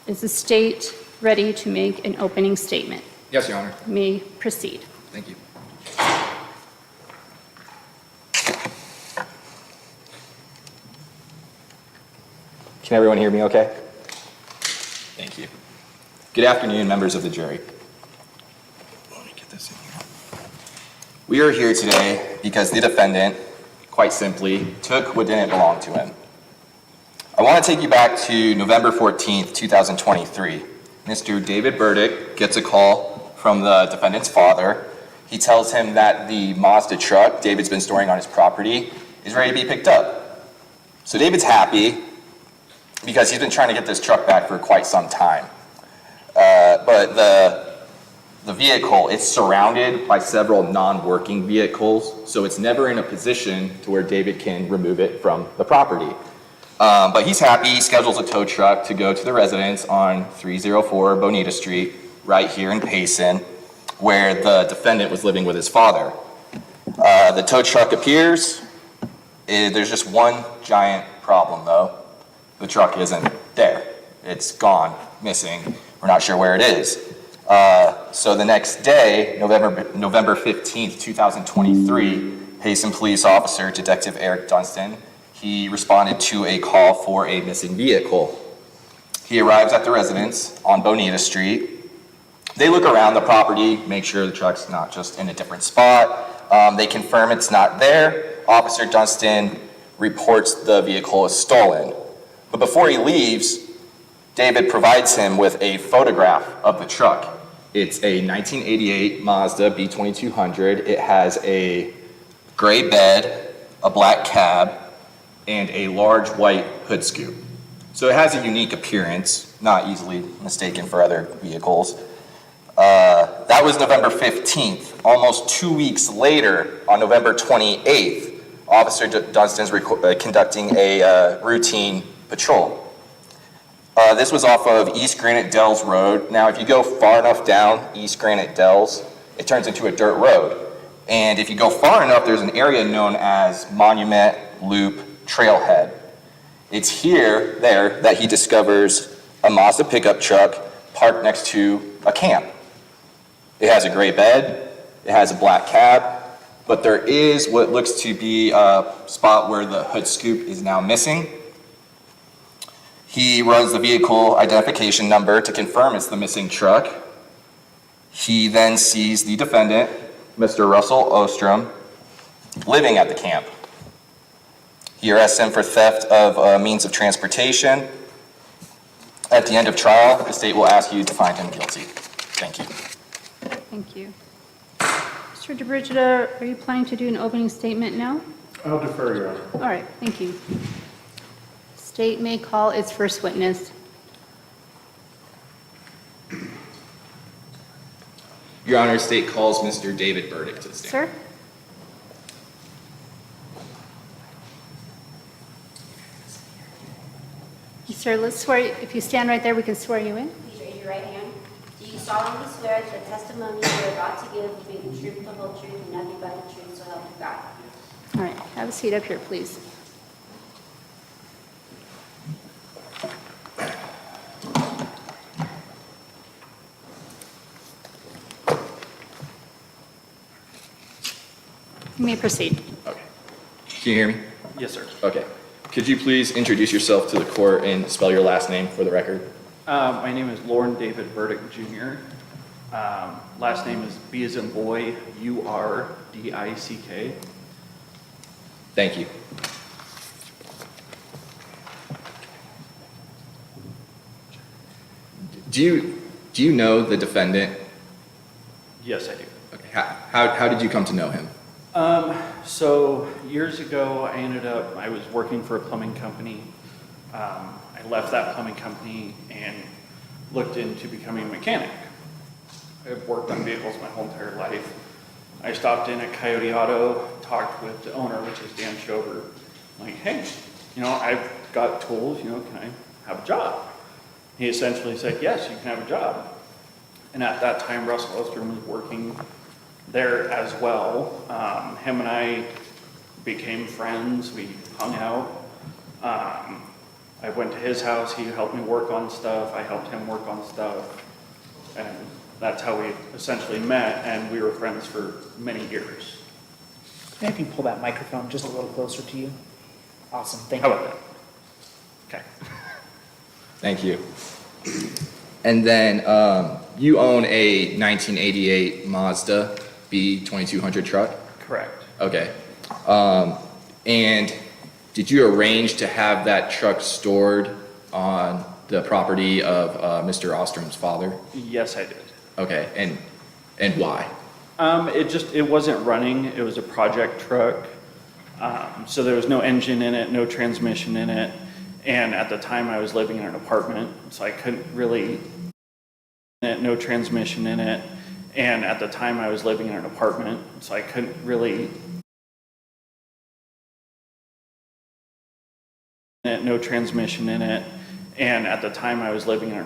Is the state ready to make an opening statement? Yes, Your Honor. You may proceed. Thank you. Can everyone hear me okay? Thank you. Good afternoon, members of the jury. Let me get this in here. We are here today because the defendant, quite simply, took what didn't belong to him. I want to take you back to November 14th, 2023. Mr. David Burdick gets a call from the defendant's father. He tells him that the Mazda truck David's been storing on his property is ready to be picked up. So David's happy because he's been trying to get this truck back for quite some time. But the vehicle, it's surrounded by several non-working vehicles, so it's never in a position to where David can remove it from the property. But he's happy. He schedules a tow truck to go to the residence on 304 Bonita Street, right here in Payson, where the defendant was living with his father. The tow truck appears. There's just one giant problem, though. The truck isn't there. It's gone, missing. We're not sure where it is. So the next day, November 15th, 2023, Payson police officer, Detective Eric Dunstan, he responded to a call for a missing vehicle. He arrives at the residence on Bonita Street. They look around the property, make sure the truck's not just in a different spot. They confirm it's not there. Officer Dunstan reports the vehicle is stolen. But before he leaves, David provides him with a photograph of the truck. It's a 1988 Mazda B2200. It has a gray bed, a black cab, and a large white hood scoop. So it has a unique appearance, not easily mistaken for other vehicles. That was November 15th. Almost 2 weeks later, on November 28th, Officer Dunstan's conducting a routine patrol. This was off of East Granite Dells Road. Now, if you go far enough down East Granite Dells, it turns into a dirt road. And if you go far enough, there's an area known as Monument Loop Trailhead. It's there that he discovers a Mazda pickup truck parked next to a camp. It has a gray bed, it has a black cab, but there is what looks to be a spot where the hood scoop is now missing. He runs the vehicle identification number to confirm it's the missing truck. He then sees the defendant, Mr. Russell Ostrom, living at the camp. He arrests him for theft of means of transportation. At the end of trial, the state will ask you to find him guilty. Thank you. Thank you. Mr. DeBrigida, are you planning to do an opening statement now? I'll defer, Your Honor. All right, thank you. State may call its first witness. Your Honor, state calls Mr. David Burdick to the stand. Sir? Sir, let's swear, if you stand right there, we can swear you in. Please raise your right hand. Do you solemnly swear that the testimony you are about to give will be the truth, the whole truth, and nothing but the truth, so help you God? All right, have a seat up here, please. You may proceed. Okay. Can you hear me? Yes, sir. Okay. Could you please introduce yourself to the court and spell your last name for the record? My name is Lauren David Burdick Jr. Last name is B as in boy, U-R-D-I-C-K. Thank you. Do you know the defendant? Yes, I do. Okay. How did you come to know him? So years ago, I was working for a plumbing company. I left that plumbing company and looked into becoming a mechanic. I've worked on vehicles my whole entire life. I stopped in at Coyote Auto, talked with the owner, which is Dan Schober. Like, hey, I've got tools, can I have a job? He essentially said, yes, you can have a job. And at that time, Russell Ostrom was working there as well. Him and I became friends. We hung out. I went to his house, he helped me work on stuff, I helped him work on stuff. And that's how we essentially met, and we were friends for many years. Maybe you can pull that microphone just a little closer to you. Awesome, thank How you. about that? Okay. Thank you. And then you own a 1988 Mazda B2200 truck? Correct. Okay. And did you arrange to have that truck stored on the property of Mr. Ostrom's father? Yes, I did. Okay, and why? It wasn't running, it was a project truck. So there was no engine in it, no transmission in it. And at the time I was living in an apartment, so I couldn't really, no transmission in it. And at the time I was living in an apartment, so I couldn't really, no transmission in it. And at the time I was living in an